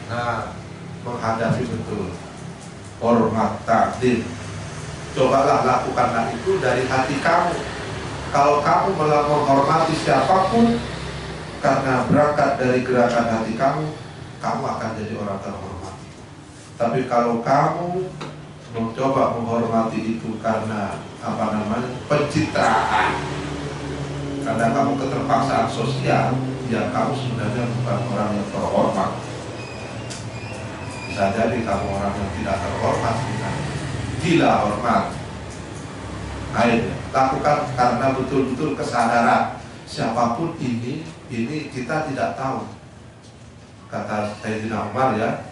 Nah, menghadapi betul, hormat, takdim. Cobalah lakukanlah itu dari hati kamu. Kalau kamu menghormati siapapun karena berangkat dari gerakan hati kamu, kamu akan jadi orang terhormat. Tapi kalau kamu mencoba menghormati itu karena pencitraan, karena kamu keterpaksaan sosial, ya kamu sebenarnya bukan orang yang terhormat. Bisa jadi kamu orang yang tidak terhormat, gila hormat. Ayo lakukan karena betul-betul kesadaran. Siapapun ini kita tidak tahu. Kata Sayyidina Umar ya,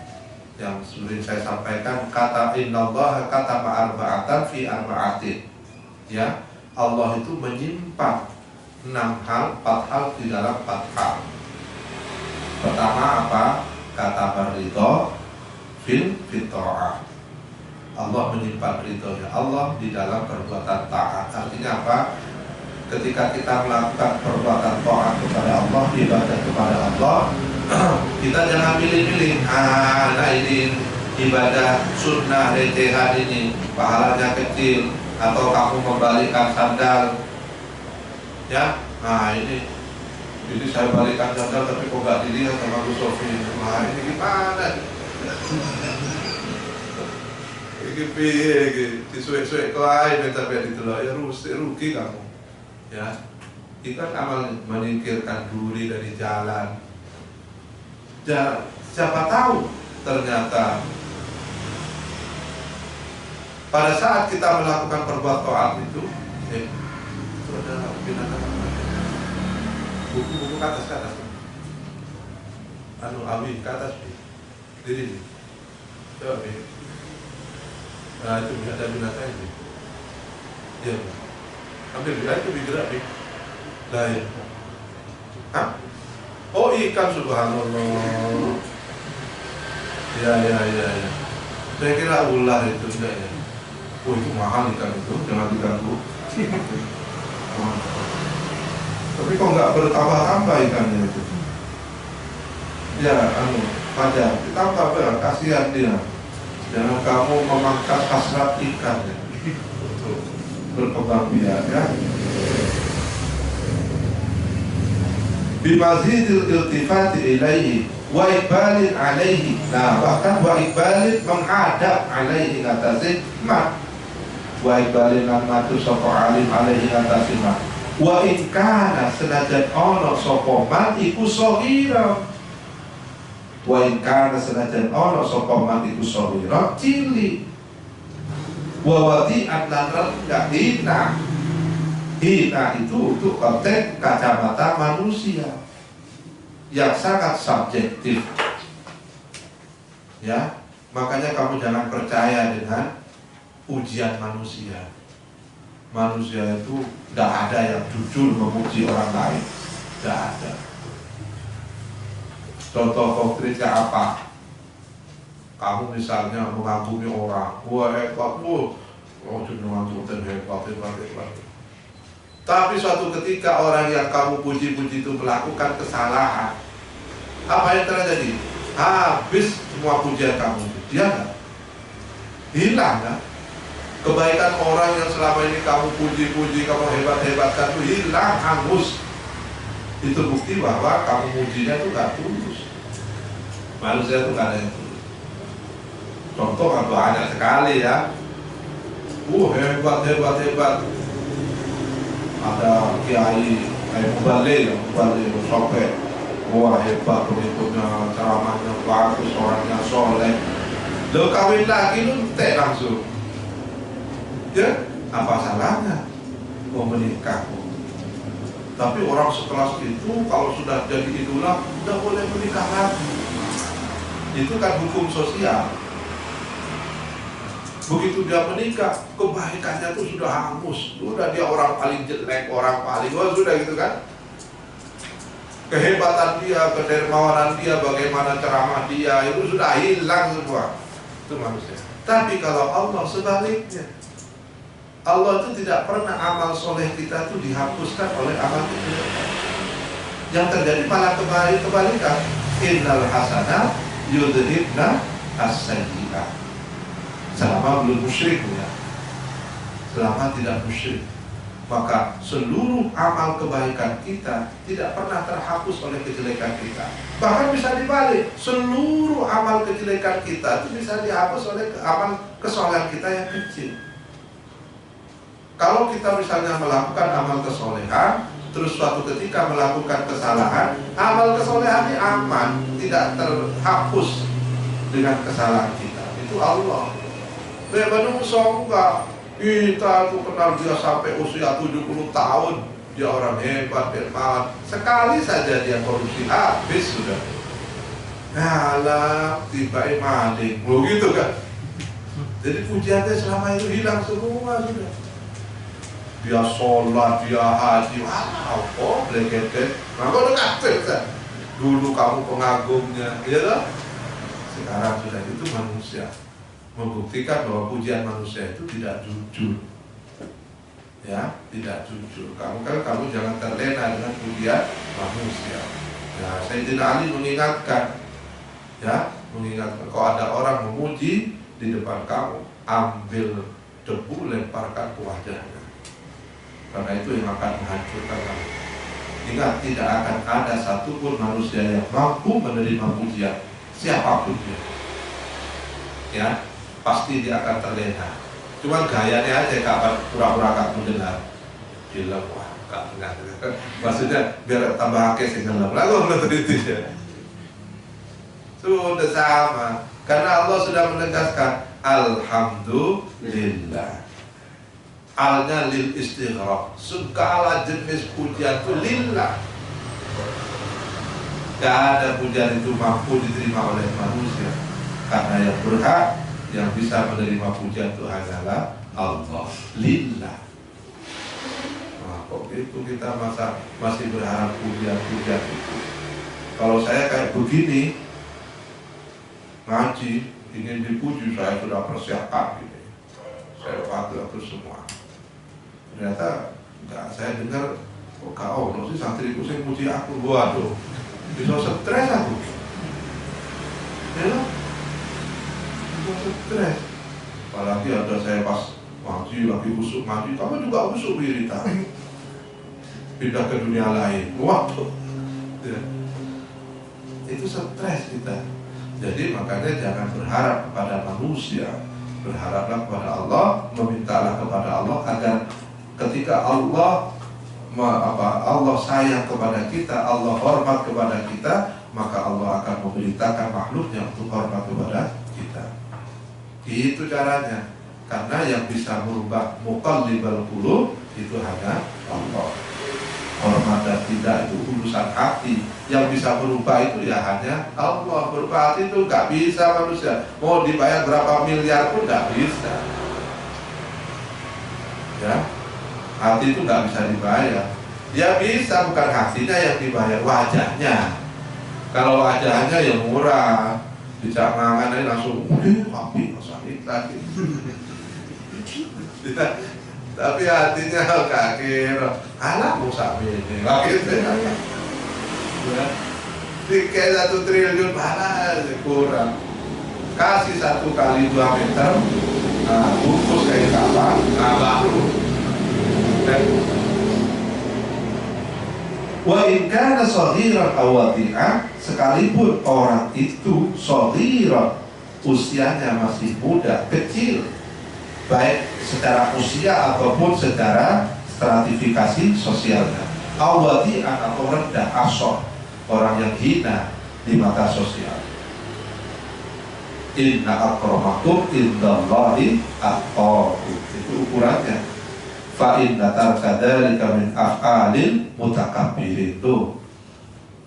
yang sering saya sampaikan, kata innallaha kataba arba'atan fi arba'atin. Ya, Allah itu menyimpan 4 hal di dalam 4 hal. Pertama apa? Kata berridho fil fitra'ah. Allah menyimpan ridhonya Allah di dalam perbuatan taat. Artinya apa? Ketika kita melakukan perbuatan taat kepada Allah, ibadah kepada Allah, kita jangan pilih-pilih. Nah ini ibadah sunnah recehan ini, pahalanya kecil, atau kamu membalikkan sandal, ya. Nah ini saya balikkan sandal tapi kok gak dilihat sama Gus Sofi. Nah ini gimana? Ini piye iki? Disuwek-suwek kelahi sampai ditelok ya rugi kamu. Ya. Itu kan amal menyingkirkan duri dari jalan. Siapa tahu ternyata pada saat kita melakukan perbuatan taat itu ada binatang buku ke atas awi ke atas diri coba nah itu ada binatang ini ya hampir itu bergerak lah ya oh ikan, subhanallah. Ya saya kira ular itu enggak ya. Oh itu mahal ikan itu, jangan diganggu. Tapi kok nggak bertambah-tambah ikannya itu? Ya, wajar. Ditambah kasihan dia. Jangan kamu memangkas hasrat ikan ya. Berkembang biak ya. Bimazidil iltifati ilaihi wa iqbalin alaihi. Nah bahkan wa iqbalin menghadap alaihi atasih mat, wa iqbalin matu sapa alim alaihi atasih mat, wa in kana senajan ono sapa mat iku sagira, wa in kana senajan ono sapa mat iku sagira cilik, wa wadi'an lan rendah hina. Hina itu untuk konteks kacamata manusia yang sangat subjektif. Ya, makanya kamu jangan percaya dengan ujian manusia. Manusia itu tidak ada yang jujur memuji orang lain, tidak ada. Contoh konkretnya apa? Kamu misalnya mengagumi orang, wah hebat, hebat. Tapi suatu ketika orang yang kamu puji-puji itu melakukan kesalahan, apa yang terjadi? Habis semua pujian kamu, dia nggak hilang kan? Kebaikan orang yang selama ini kamu puji-puji, kamu hebat-hebatkan itu hilang, hangus. Itu bukti bahwa kamu pujinya itu gak tulus. Manusia itu gak ada yang tulus. Contoh kan banyak sekali ya. Hebat. Ada kiai mubalik, sopek. Wah hebat pengikutnya, ceramahnya bagus, orangnya soleh. Lo kawin lagi lu entek langsung. Ya, apa salahnya mau menikah? Tapi orang sekelas itu kalau sudah jadi idola tidak boleh menikah lagi. Itu kan hukum sosial. Begitu dia menikah, kebaikannya itu sudah hangus. Sudah dia orang paling jelek, orang paling sudah gitu kan. Kehebatan dia, kedermawanan dia, bagaimana ceramah dia itu sudah hilang semua. Itu manusia. Tapi kalau Allah sebaliknya, Allah itu tidak pernah amal soleh kita itu dihapuskan oleh amal kejelekan. Yang terjadi malah kebalikan. Innal hasanah yudhibna as-sayyi'ah. Selama belum musyrik ya. Selama tidak musyrik, maka seluruh amal kebaikan kita tidak pernah terhapus oleh kejelekan kita. Bahkan bisa dibalik, seluruh amal kejelekan kita itu bisa dihapus oleh amal kesolehan kita yang kecil. Kalau kita misalnya melakukan amal kesolehan, terus suatu ketika melakukan kesalahan, amal kesolehan ini aman, tidak terhapus dengan kesalahan kita. Itu Allah. Manusia enggak. Kita tuh kenal dia sampai usia 70 tahun, dia orang hebat, dermawan. Sekali saja dia korupsi, habis sudah. Alah, tiba-tiba maling, begitu kan? Jadi pujiannya selama itu hilang semua sudah. Dia sholat, dia haji, bleket-bleket. Nah, kau udah kafir kan? Dulu kamu pengagumnya, ya kan? Sekarang sudah itu manusia. Membuktikan bahwa pujian manusia itu tidak jujur. Ya, tidak jujur. Kamu jangan terlena dengan pujian manusia. Ya, Sayyidina Ali mengingatkan, kalau ada orang memuji di depan kamu, ambil debu, lemparkan ke wajahnya. Karena itu yang akan menghancurkan kamu. Ingat, tidak akan ada satupun manusia yang mampu menerima pujian siapapun dia. Ya, pasti dia akan terlena. Cuma gayanya aja kapan pura-pura gak mendengar. Bilang, wah gak mendengar. Maksudnya biar tambah akeh sih dalam lagu itu ya. Sudah sama. Karena Allah sudah menegaskan Alhamdulillah. Alnya lil istighraq. Segala jenis pujian itu lillah. Gak ada pujian itu mampu diterima oleh manusia. Karena yang berhak, yang bisa menerima pujian itu hanyalah Allah. Lillah. Nah, kok itu kita masih berharap pujian-pujian itu. Kalau saya kayak begini, ngaji, ingin dipuji, saya sudah persiapkan gitu. Saya waktu semua. Ternyata enggak, saya dengar kok sih santriku sing puji aku, waduh, bisa stres aku. Ya, bisa stres. Apalagi ada saya pas ngaji, lagi busuk ngaji, kamu juga busuk wirita. Pindah ke dunia lain, waduh. Ya. Itu stres kita. Jadi makanya jangan berharap kepada manusia, berharaplah kepada Allah, memintalah kepada Allah agar ketika Allah sayang kepada kita, Allah hormat kepada kita, maka Allah akan memerintahkan makhluknya untuk hormat kepada kita. Itu caranya. Karena yang bisa merubah muqallibal qulub itu hanya Allah. Hormat dan tidak itu urusan hati. Yang bisa merubah itu ya hanya Allah. Berubah hati itu gak bisa manusia. Mau dibayar berapa miliar pun gak bisa. Ya. Hati itu nggak bisa dibayar. Ya bisa, bukan hatinya yang dibayar, wajahnya. Kalau wajahnya ya murah, dicangangan aja langsung, api sakit lagi. Tapi hatinya kakir, anakmu sakit ini, gitu ya. Tiket 1 triliun mana kurang. Kasih 1 kali 2 meter, nah, bungkus kayak kapal, nah baru. Wa in kana shaghiran aw wadi'an, sekalipun orang itu shaghiran, usianya masih muda, kecil, baik secara usia ataupun secara stratifikasi sosialnya, aw wadi'an atau rendah, asor, orang yang hina di mata sosial. Inna akramakum indallahi atqakum, itu ukurannya. Fa inna tarkadzalika min af'alil mutakabbirin. Itu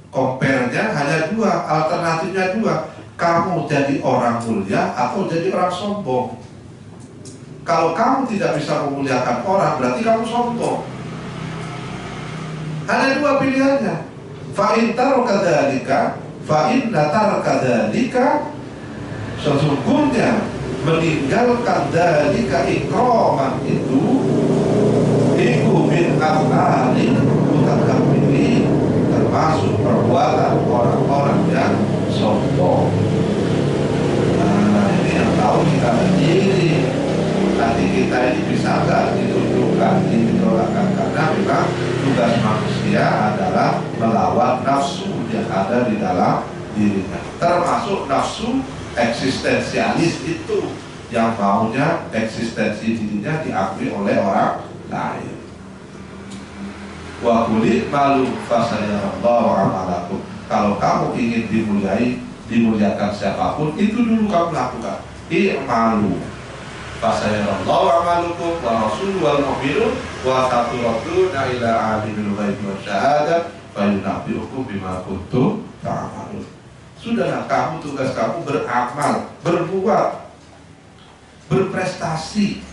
compare-nya hanya 2, alternatifnya 2. Kamu jadi orang mulia atau jadi orang sombong. Kalau kamu tidak bisa memuliakan orang, berarti kamu sombong. Hanya 2 pilihannya. Fa in tarkadzalika, fa inna tarkadzalika, sesungguhnya meninggalkan dalika ikraman itu min af'alil mutakabbirin, termasuk perbuatan orang-orang yang sombong. Nah, ini yang tahu kita sendiri. Nanti kita ini bisa nggak ditunjukkan, ditolakkan, karena memang tugas manusia adalah melawan nafsu yang ada di dalam dirinya, termasuk nafsu eksistensialis itu yang maunya eksistensi dirinya diakui oleh orang lain. Wa quli malu fasayarallahu amalakum. Kalau kamu ingin dimuliakan siapapun, itu dulu kamu lakukan. I'malu fasayarallahu amalukum wa rasuluhu wal mu'minun wa saturaduna ila alimil ghaibi wasyahadah fa yunabbi'ukum bima kuntum ta'malun. Sudahlah, kamu, tugas kamu beramal, berbuat, berprestasi.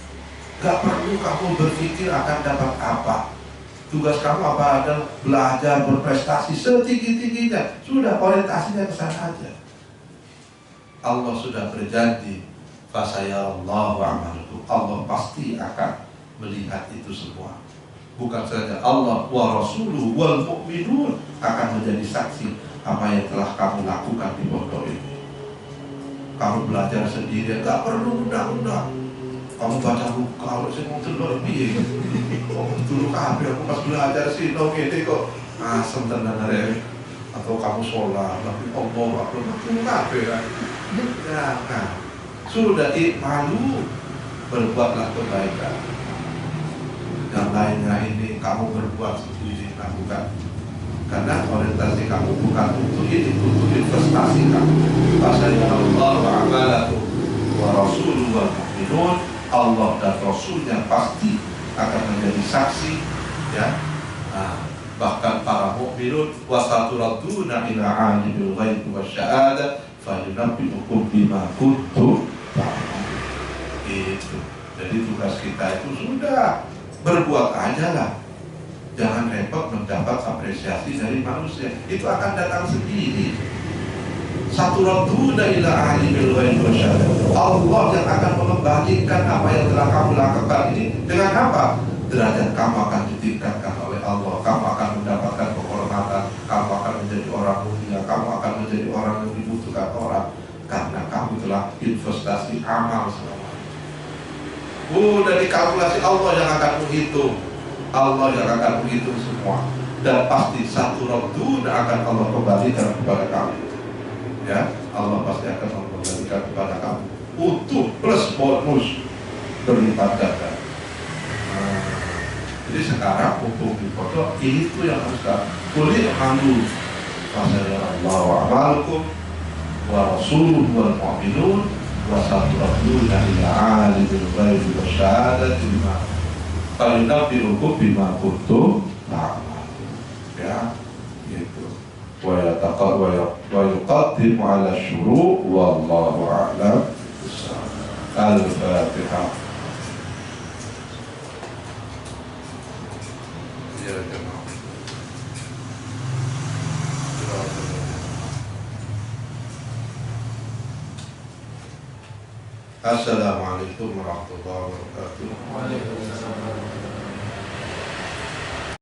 Gak perlu kamu berpikir akan dapat apa. Tugas kamu apa? Adalah belajar, berprestasi setinggi-tingginya. Sudah, orientasinya ke sana aja. Allah sudah berjanji, fasayarallahu amalukum. Allah pasti akan melihat itu semua. Bukan saja Allah wa rasuluhu wal mu'minun akan menjadi saksi apa yang telah kamu lakukan di pondok ini. Kamu belajar sendiri, gak perlu undang-undang. Kamu baca buku, kalau saya mau telur lebih. Oh, dulu kabeh aku pas belajar sih, no gini kok asem tenan arek. Atau kamu sholat, tapi Allah aku dulu kabeh kan. Jangan. Sudah malu, berbuatlah kebaikan. Yang lainnya ini kamu berbuat sendiri, lakukan. Karena orientasi kamu bukan untuk ini, untuk investasi kamu. Fasayarallahu wa amalakum wa rasuluhu wal mu'minun. Allah dan Rasulnya pasti akan menjadi saksi, ya. Nah, bahkan para mukminun wasaturaduna ila alimil ghaibi wasyahadah fa yunabbi'ukum bima kuntum ta'malun. Itu. Jadi tugas kita itu sudah berbuat aja lah. Jangan repot mendapat apresiasi dari manusia. Itu akan datang sendiri. Saturaduna ila alimil ghaibi wasyahadah. Allah yang akan mengembalikan apa yang telah kamu lakukan ini dengan apa? Derajat kamu akan ditingkatkan oleh Allah. Kamu akan mendapatkan penghormatan. Kamu akan menjadi orang mulia. Kamu akan menjadi orang yang dibutuhkan orang, karena kamu telah investasi amal selama ini. Udah dikalkulasi, Allah yang akan menghitung. Allah yang akan menghitung semua. Dan pasti saturaduna akan Allah kembalikan kepada kamu. Ya, Allah pasti akan mengembalikan kepada kamu utuh plus bonus berlipat ganda. Jadi sekarang hukum di pondok itu yang harus kita kulit malu. Fasayarallahu wa amalukum wa rasuluhu wal mu'minun wa saturaduna ila alimil ghaibi wasyahadati bima falyunabbi'ukum bima kuntum ta'malun. Ya, gitu. Wa yuqaddimu ala syuru' wallahu a'lam. Al-Fatihah. Assalamualaikum warahmatullahi wabarakatuh. Waalaikumsalam.